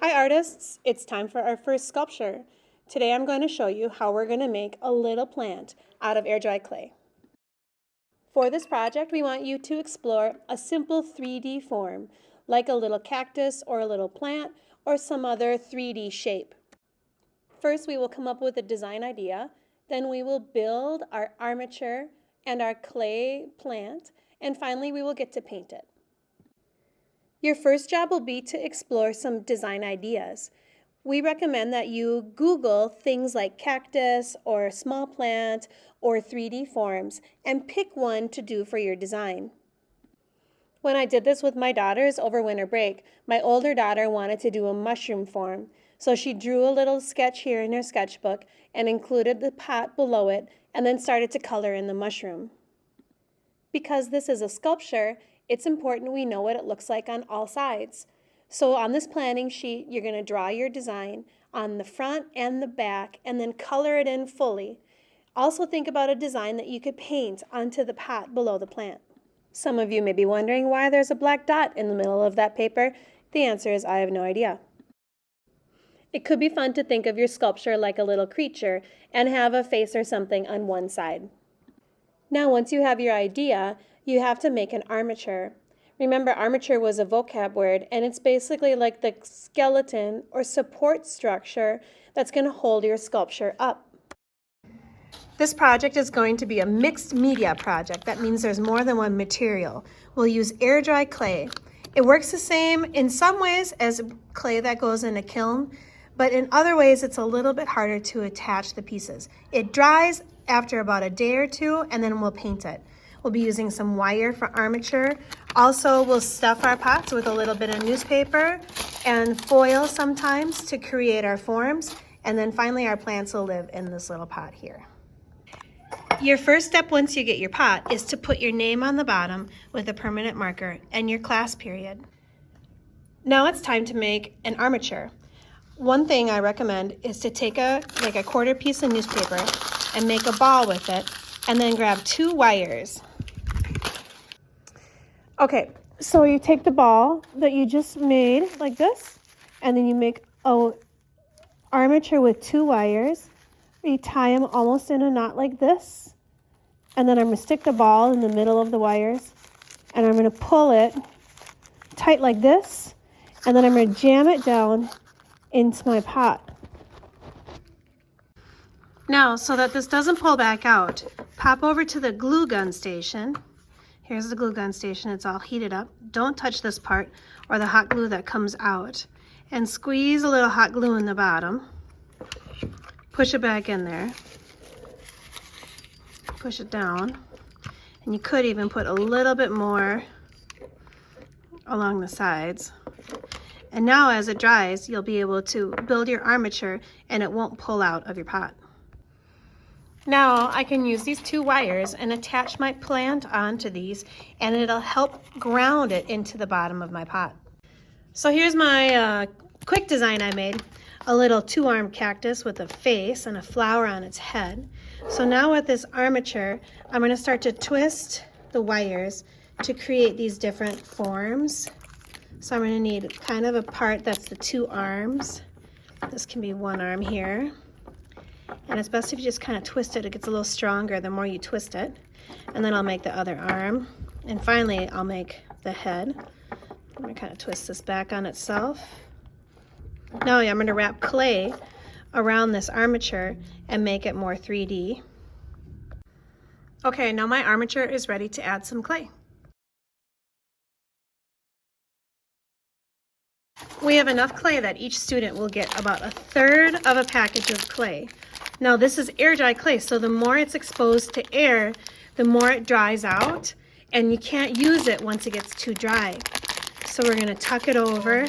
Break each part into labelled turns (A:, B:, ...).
A: Hi artists, it's time for our first sculpture. Today I'm going to show you how we're going to make a little plant out of air dry clay. For this project, we want you to explore a simple 3D form, like a little cactus or a little plant or some other 3D shape. First, we will come up with a design idea, then we will build our armature and our clay plant, and finally we will get to paint it. Your first job will be to explore some design ideas. We recommend that you Google things like cactus or small plant or 3D forms and pick one to do for your design. When I did this with my daughters over winter break, my older daughter wanted to do a mushroom form, so she drew a little sketch here in her sketchbook and included the pot below it and then started to color in the mushroom. Because this is a sculpture, it's important we know what it looks like on all sides. So on this planning sheet, you're going to draw your design on the front and the back and then color it in fully. Also think about a design that you could paint onto the pot below the plant. Some of you may be wondering why there's a black dot in the middle of that paper. The answer is I have no idea. It could be fun to think of your sculpture like a little creature and have a face or something on one side. Now, once you have your idea, you have to make an armature. Remember, armature was a vocab word, and it's basically like the skeleton or support structure that's going to hold your sculpture up. This project is going to be a mixed media project. That means there's more than one material. We'll use air dry clay. It works the same in some ways as clay that goes in a kiln, but in other ways it's a little bit harder to attach the pieces. It dries after about a day or two, and then we'll paint it. We'll be using some wire for armature. Also, we'll stuff our pots with a little bit of newspaper and foil sometimes to create our forms. And then finally, our plants will live in this little pot here. Your first step once you get your pot is to put your name on the bottom with a permanent marker and your class period. Now it's time to make an armature. One thing I recommend is to take a quarter piece of newspaper and make a ball with it, and then grab 2 wires. Okay, so you take the ball that you just made like this, and then you make an armature with 2 wires. You tie them almost in a knot like this, and then I'm going to stick the ball in the middle of the wires, and I'm going to pull it tight like this, and then I'm going to jam it down into my pot. Now, so that this doesn't pull back out, pop over to the glue gun station. Here's the glue gun station. It's all heated up. Don't touch this part or the hot glue that comes out. And squeeze a little hot glue in the bottom. Push it back in there. Push it down. And you could even put a little bit more along the sides. And now as it dries, you'll be able to build your armature and it won't pull out of your pot. Now I can use these 2 wires and attach my plant onto these, and it'll help ground it into the bottom of my pot. So here's my quick design I made. A little 2-armed cactus with a face and a flower on its head. So now with this armature, I'm going to start to twist the wires to create these different forms. So I'm going to need kind of a part that's the 2 arms. This can be 1 arm here. And it's best if you just kind of twist it. It gets a little stronger the more you twist it. And then I'll make the other arm. And finally, I'll make the head. I'm going to kind of twist this back on itself. Now I'm going to wrap clay around this armature and make it more 3D. Okay, now my armature is ready to add some clay. We have enough clay that each student will get about 1/3 of a package of clay. Now this is air dry clay, so the more it's exposed to air, the more it dries out, and you can't use it once it gets too dry. So we're going to tuck it over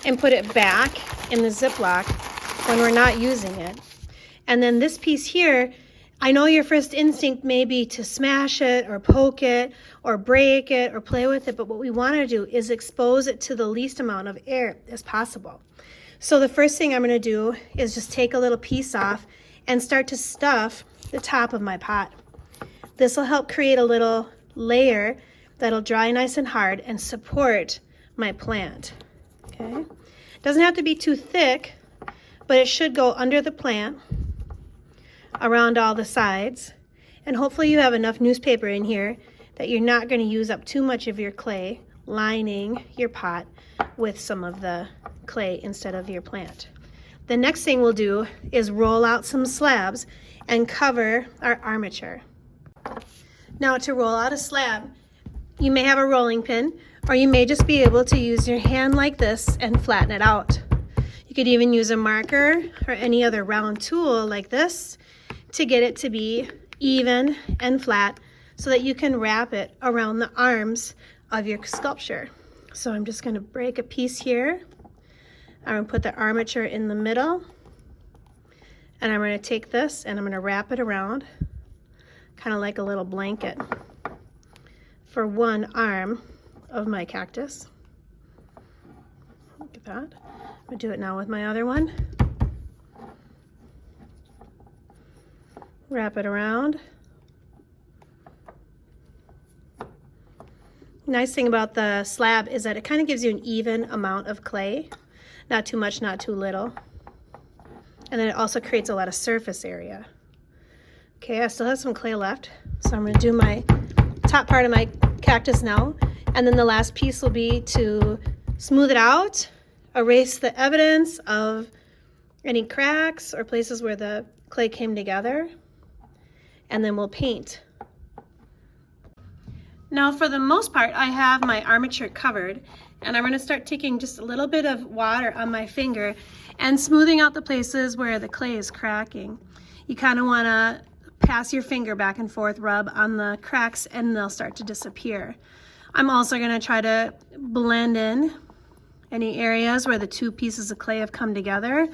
A: and put it back in the Ziploc when we're not using it. And then this piece here, I know your first instinct may be to smash it or poke it or break it or play with it, but what we want to do is expose it to the least amount of air as possible. So the first thing I'm going to do is just take a little piece off and start to stuff the top of my pot. This will help create a little layer that'll dry nice and hard and support my plant. Okay, doesn't have to be too thick, but it should go under the plant, around all the sides, and hopefully you have enough newspaper in here that you're not going to use up too much of your clay lining your pot with some of the clay instead of your plant. The next thing we'll do is roll out some slabs and cover our armature. Now to roll out a slab, you may have a rolling pin, or you may just be able to use your hand like this and flatten it out. You could even use a marker or any other round tool like this to get it to be even and flat so that you can wrap it around the arms of your sculpture. So I'm just going to break a piece here. I'm going to put the armature in the middle, and I'm going to take this and I'm going to wrap it around, kind of like a little blanket for one arm of my cactus. Look at that. I'm going to do it now with my other one. Wrap it around. Nice thing about the slab is that it kind of gives you an even amount of clay. Not too much, not too little. And then it also creates a lot of surface area. Okay, I still have some clay left, so I'm going to do my top part of my cactus now. And then the last piece will be to smooth it out, erase the evidence of any cracks or places where the clay came together, and then we'll paint. Now for the most part, I have my armature covered, and I'm going to start taking just a little bit of water on my finger and smoothing out the places where the clay is cracking. You kind of want to pass your finger back and forth, rub on the cracks, and they'll start to disappear. I'm also going to try to blend in any areas where the two pieces of clay have come together.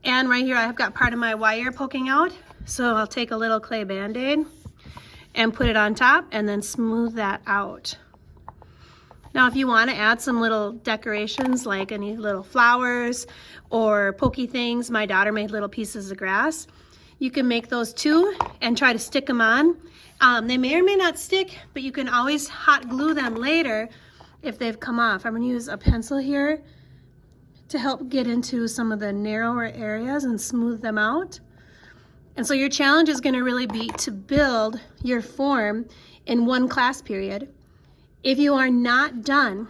A: And right here I've got part of my wire poking out, so I'll take a little clay band-aid and put it on top and then smooth that out. Now if you want to add some little decorations like any little flowers or pokey things, my daughter made little pieces of grass, you can make those too and try to stick them on. They may or may not stick, but you can always hot glue them later if they've come off. I'm going to use a pencil here to help get into some of the narrower areas and smooth them out. And so your challenge is going to really be to build your form in one class period. If you are not done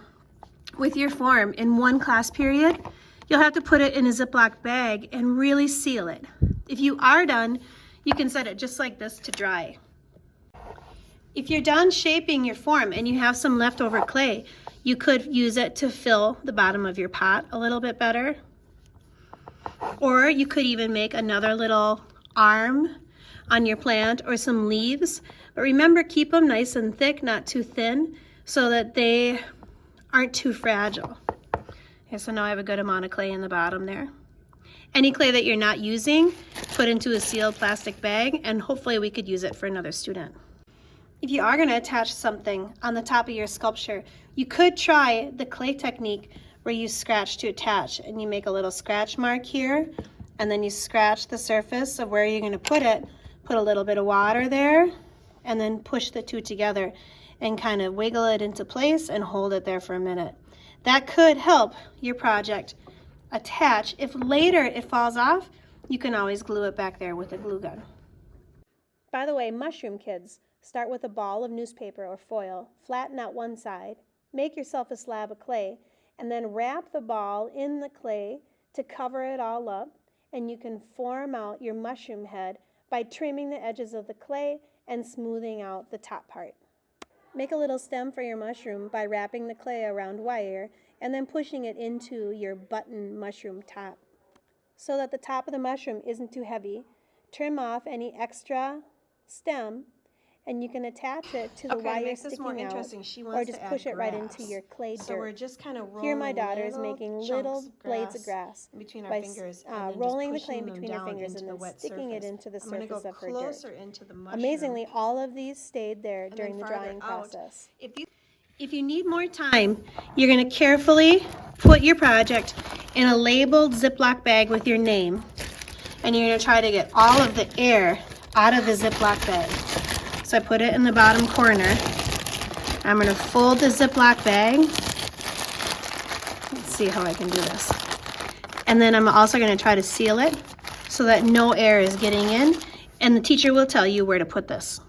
A: with your form in one class period, you'll have to put it in a Ziploc bag and really seal it. If you are done, you can set it just like this to dry. If you're done shaping your form and you have some leftover clay, you could use it to fill the bottom of your pot a little bit better. Or you could even make another little arm on your plant or some leaves. But remember, keep them nice and thick, not too thin, so that they aren't too fragile. Okay, so now I have a good amount of clay in the bottom there. Any clay that you're not using, put into a sealed plastic bag, and hopefully we could use it for another student. If you are going to attach something on the top of your sculpture, you could try the clay technique where you scratch to attach, and you make a little scratch mark here, and then you scratch the surface of where you're going to put it, put a little bit of water there, and then push the two together and kind of wiggle it into place and hold it there for a minute. That could help your project attach. If later it falls off, you can always glue it back there with a glue gun. By the way, mushroom kids, start with a ball of newspaper or foil, flatten out one side, make yourself a slab of clay, and then wrap the ball in the clay to cover it all up, and you can form out your mushroom head by trimming the edges of the clay and smoothing out the top part. Make a little stem for your mushroom by wrapping the clay around wire and then pushing it into your button mushroom top. So that the top of the mushroom isn't too heavy, trim off any extra stem, and you can attach it to the wire sticking out, or just push it right into your clay dirt.
B: So we're just kind of rolling.
A: Here my daughter is making little blades of grass
B: between our
A: by
B: fingers,
A: rolling the clay in between her fingers and then sticking it into the surface of her dirt.
B: Into the
A: Amazingly, all of these stayed there during the drying process.
B: If you need more time, you're going to carefully put your project in a labeled Ziploc bag with your name, and you're going to try to get all of the air out of the Ziploc bag. So I put it in the bottom corner. I'm going to fold the Ziploc bag. Let's see how I can do this. And then I'm also going to try to seal it so that no air is getting in, and the teacher will tell you where to put this.